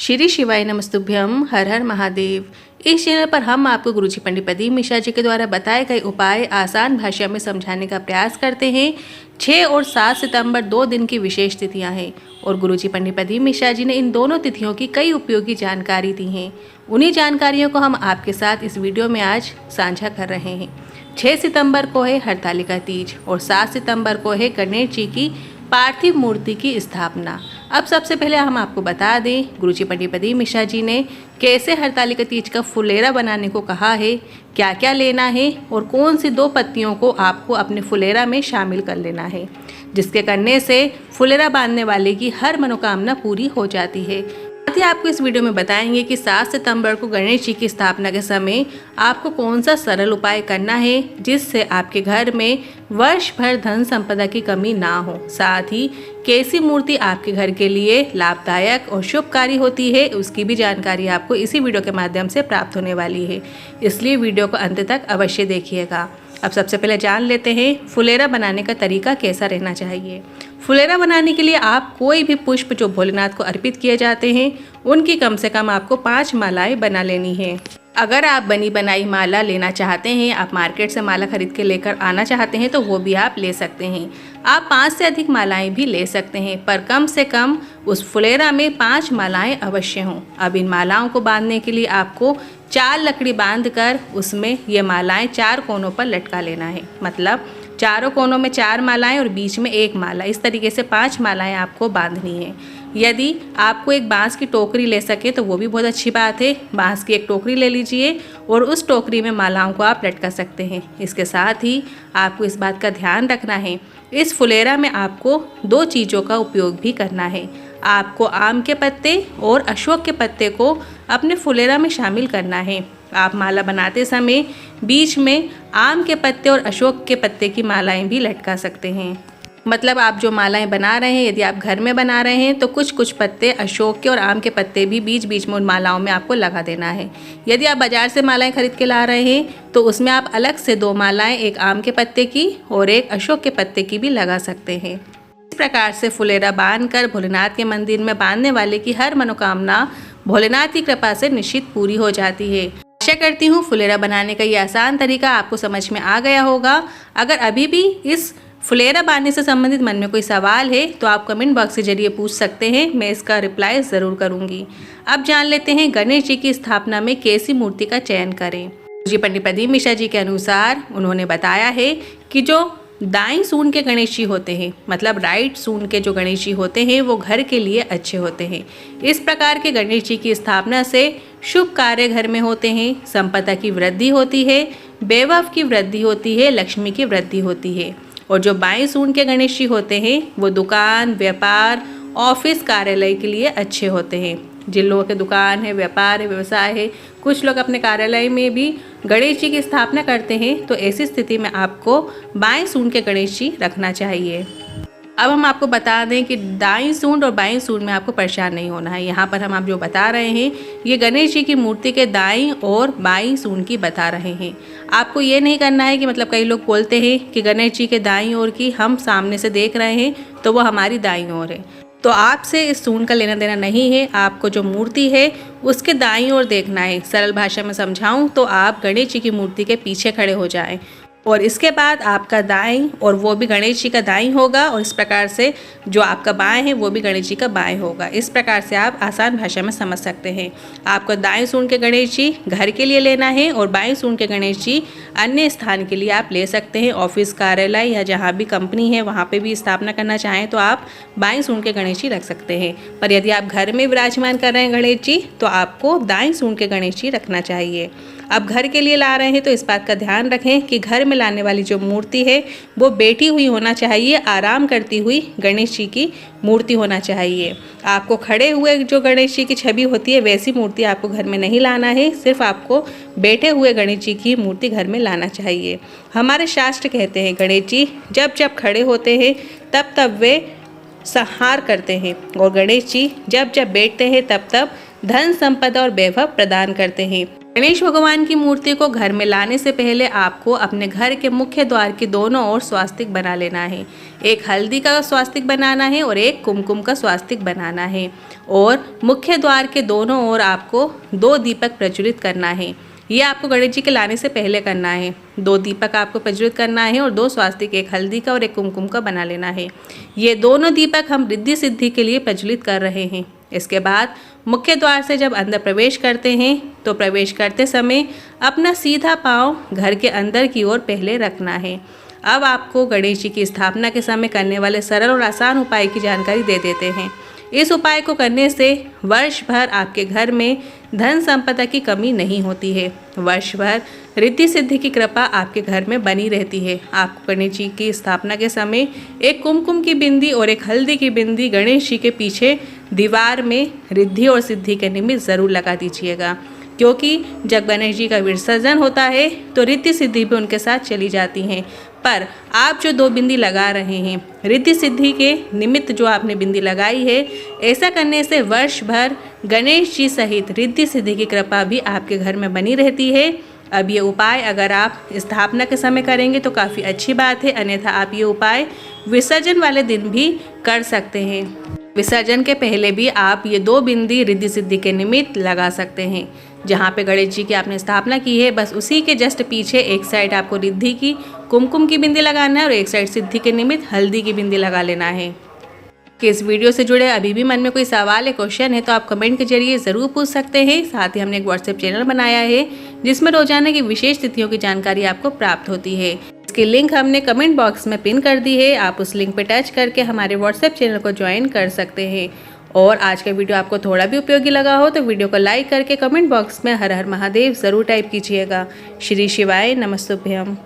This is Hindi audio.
श्री शिवाय नमस्तुभ्यम। हर हर महादेव। इस चैनल पर हम आपको गुरुजी पंडित प्रदीप मिश्रा जी के द्वारा बताए गए उपाय आसान भाषा में समझाने का प्रयास करते हैं। 6 और 7 सितंबर 2 दिन की विशेष तिथियां हैं और गुरुजी पंडित प्रदीप मिश्रा जी ने इन दोनों तिथियों की कई उपयोगी जानकारी दी हैं। उन्हीं जानकारियों को हम आपके साथ इस वीडियो में आज साझा कर रहे हैं। 6 सितंबर को है हरतालिका तीज और 7 सितंबर को है गणेश जी की पार्थिव मूर्ति की स्थापना। अब सबसे पहले हम आपको बता दें गुरुजी पंडित प्रदीप मिश्रा जी ने कैसे हरतालिका तीज का फुलेरा बनाने को कहा है, क्या क्या लेना है और कौन सी 2 पत्तियों को आपको अपने फुलेरा में शामिल कर लेना है, जिसके करने से फुलेरा बांधने वाले की हर मनोकामना पूरी हो जाती है। साथ ही आपको इस वीडियो में बताएंगे कि 7 सितंबर को गणेश जी की स्थापना के समय आपको कौन सा सरल उपाय करना है जिससे आपके घर में वर्ष भर धन संपदा की कमी ना हो। साथ ही कैसी मूर्ति आपके घर के लिए लाभदायक और शुभकारी होती है उसकी भी जानकारी आपको इसी वीडियो के माध्यम से प्राप्त होने वाली है, इसलिए वीडियो को अंत तक अवश्य देखिएगा। अब सबसे पहले जान लेते हैं फुलेरा बनाने का तरीका कैसा रहना चाहिए। फुलेरा बनाने के लिए आप कोई भी पुष्प जो भोलेनाथ को अर्पित किए जाते हैं उनकी कम से कम आपको 5 मालाएं बना लेनी है। अगर आप बनी बनाई माला लेना चाहते हैं, आप मार्केट से माला खरीद के लेकर आना चाहते हैं तो वो भी आप ले सकते हैं। आप 5 से अधिक मालाएं भी ले सकते हैं, पर कम से कम उस फुलेरा में 5 मालाएं अवश्य हों। अब इन मालाओं को बांधने के लिए आपको 4 लकड़ी बांधकर उसमें ये मालाएं 4 कोनों पर लटका लेना है। मतलब चारों कोनों में 4 मालाएं और बीच में 1 माला, इस तरीके से 5 मालाएं आपको बांधनी है। यदि आपको एक बांस की टोकरी ले सके तो वो भी बहुत अच्छी बात है। बांस की एक टोकरी ले लीजिए और उस टोकरी में मालाओं को आप लटका सकते हैं। इसके साथ ही आपको इस बात का ध्यान रखना है, इस फुलेरा में आपको 2 चीज़ों का उपयोग भी करना है। आपको आम के पत्ते और अशोक के पत्ते को अपने फुलेरा में शामिल करना है। आप माला बनाते समय बीच में आम के पत्ते और अशोक के पत्ते की मालाएं भी लटका सकते हैं। मतलब आप जो मालाएं बना रहे हैं, यदि आप घर में बना रहे हैं तो कुछ पत्ते अशोक के और आम के पत्ते भी बीच बीच में उन मालाओं में आपको लगा देना है। यदि आप बाज़ार से मालाएं खरीद के ला रहे हैं तो उसमें आप अलग से 2 मालाएं, एक आम के पत्ते की और एक अशोक के पत्ते की भी लगा सकते हैं। इस प्रकार से फुलेरा बांधकर भोलेनाथ के मंदिर में बांधने वाले की हर मनोकामना भोलेनाथ की कृपा से निश्चित पूरी हो जाती है। आशा करती हूँ फुलेरा बनाने का ये आसान तरीका आपको समझ में आ गया होगा। अगर अभी भी इस फुलेरा बांधने से संबंधित मन में कोई सवाल है तो आप कमेंट बॉक्स के जरिए पूछ सकते हैं, मैं इसका रिप्लाई ज़रूर करूँगी। अब जान लेते हैं गणेश जी की स्थापना में कैसी मूर्ति का चयन करें। जी पंडित प्रदीप मिश्रा जी के अनुसार उन्होंने बताया है कि जो दाईं सूंड के गणेश जी होते हैं, मतलब राइट सूंड के जो गणेश जी होते हैं वो घर के लिए अच्छे होते हैं। इस प्रकार के गणेश जी की स्थापना से शुभ कार्य घर में होते हैं, संपदा की वृद्धि होती है, वैभव की वृद्धि होती है, लक्ष्मी की वृद्धि होती है। और जो बाएं सूंड के गणेश जी होते हैं वो दुकान, व्यापार, ऑफिस, कार्यालय के लिए अच्छे होते हैं। जिन लोगों के दुकान है, व्यापार है, व्यवसाय है, कुछ लोग अपने कार्यालय में भी गणेश जी की स्थापना करते हैं, तो ऐसी स्थिति में आपको बाएं सूंड के गणेश जी रखना चाहिए। अब हम आपको बता दें कि दाईं सूंड और बाईं सूंड में आपको परेशान नहीं होना है। यहाँ पर हम आप जो बता रहे हैं ये गणेश जी की मूर्ति के दाईं और बाईं सूंड की बता रहे हैं। आपको ये नहीं करना है कि मतलब कई लोग बोलते हैं कि गणेश जी के दाईं ओर की हम सामने से देख रहे हैं तो वो हमारी दाईं ओर है, तो आपसे इस सूंड का लेना देना नहीं है। आपको जो मूर्ति है उसके दाईं ओर देखना है। सरल भाषा में समझाऊं तो आप गणेश जी की मूर्ति के पीछे खड़े हो जाएं और इसके बाद आपका दाएं और वो भी गणेश जी का दाएं होगा और इस प्रकार से जो आपका बाएं है वो भी गणेश जी का बाएं होगा। इस प्रकार से आप आसान भाषा में समझ सकते हैं। आपको दाएं सूंड के गणेश जी घर के लिए लेना है और बाएं सूंड के गणेश जी अन्य स्थान के लिए आप ले सकते हैं। ऑफिस, कार्यालय या जहाँ भी कंपनी है वहाँ पे भी स्थापना करना चाहें तो आप बाएं सूंड के गणेश जी रख सकते हैं। पर यदि आप घर में विराजमान कर रहे हैं गणेश जी तो आपको दाएं सूंड के गणेश जी रखना चाहिए। अब घर के लिए ला रहे हैं तो इस बात का ध्यान रखें कि घर में लाने वाली जो मूर्ति है वो बैठी हुई होना चाहिए, आराम करती हुई गणेश जी की मूर्ति होना चाहिए। आपको खड़े हुए जो गणेश जी की छवि होती है वैसी मूर्ति आपको घर में नहीं लाना है, सिर्फ आपको बैठे हुए गणेश जी की मूर्ति घर में लाना चाहिए। हमारे शास्त्र कहते हैं गणेश जी जब जब खड़े होते हैं तब तब वे संहार करते हैं और गणेश जी जब जब बैठते हैं तब तब धन, संपदा और वैभव प्रदान करते हैं। गणेश भगवान की मूर्ति को घर में लाने से पहले आपको अपने घर के मुख्य द्वार की दोनों ओर स्वास्तिक बना लेना है। एक हल्दी का स्वास्तिक बनाना है और एक कुमकुम का स्वास्तिक बनाना है। और मुख्य द्वार के दोनों ओर आपको 2 दीपक प्रज्वलित करना है। ये आपको गणेश जी के लाने से पहले करना है। 2 दीपक आपको प्रज्वलित करना है और 2 स्वास्तिक, एक हल्दी का और एक कुमकुम का बना लेना है। ये दोनों दीपक हम रिद्धि सिद्धि के लिए प्रज्वलित कर रहे हैं। इसके बाद मुख्य द्वार से जब अंदर प्रवेश करते हैं तो प्रवेश करते समय अपना सीधा पांव घर के अंदर की ओर पहले रखना है। अब आपको गणेश जी की स्थापना के समय करने वाले सरल और आसान उपाय की जानकारी दे देते हैं। इस उपाय को करने से वर्ष भर आपके घर में धन संपदा की कमी नहीं होती है। वर्ष भर रिद्धि सिद्धि की कृपा आपके घर में बनी रहती है। आपको गणेश जी की स्थापना के समय एक कुमकुम की बिंदी और एक हल्दी की बिंदी गणेश जी के पीछे दीवार में रिद्धि और सिद्धि के निमित्त ज़रूर लगा दीजिएगा, क्योंकि जब गणेश जी का विसर्जन होता है तो रिद्धि सिद्धि भी उनके साथ चली जाती हैं। पर आप जो 2 बिंदी लगा रहे हैं, रिद्धि सिद्धि के निमित्त जो आपने बिंदी लगाई है, ऐसा करने से वर्ष भर गणेश जी सहित रिद्धि सिद्धि की कृपा भी आपके घर में बनी रहती है। अब ये उपाय अगर आप स्थापना के समय करेंगे तो काफ़ी अच्छी बात है, अन्यथा आप ये उपाय विसर्जन वाले दिन भी कर सकते हैं। विसर्जन के पहले भी आप ये 2 बिंदी रिद्धि सिद्धि के निमित्त लगा सकते हैं। जहाँ पे गणेश जी की आपने स्थापना की है, बस उसी के जस्ट पीछे एक साइड आपको रिद्धि की कुमकुम की बिंदी लगाना है और एक साइड सिद्धि के निमित्त हल्दी की बिंदी लगा लेना है। कि इस वीडियो से जुड़े अभी भी मन में कोई सवाल है, क्वेश्चन है, तो आप कमेंट के जरिए ज़रूर पूछ सकते हैं। साथ ही हमने एक व्हाट्सएप चैनल बनाया है जिसमें रोजाना की विशेष तिथियों की जानकारी आपको प्राप्त होती है। इसकी लिंक हमने कमेंट बॉक्स में पिन कर दी है। आप उस लिंक पर टच करके हमारे व्हाट्सएप चैनल को ज्वाइन कर सकते हैं। और आज का वीडियो आपको थोड़ा भी उपयोगी लगा हो तो वीडियो को लाइक करके कमेंट बॉक्स में हर हर महादेव ज़रूर टाइप कीजिएगा। श्री शिवाय नमस्तुभ्यम।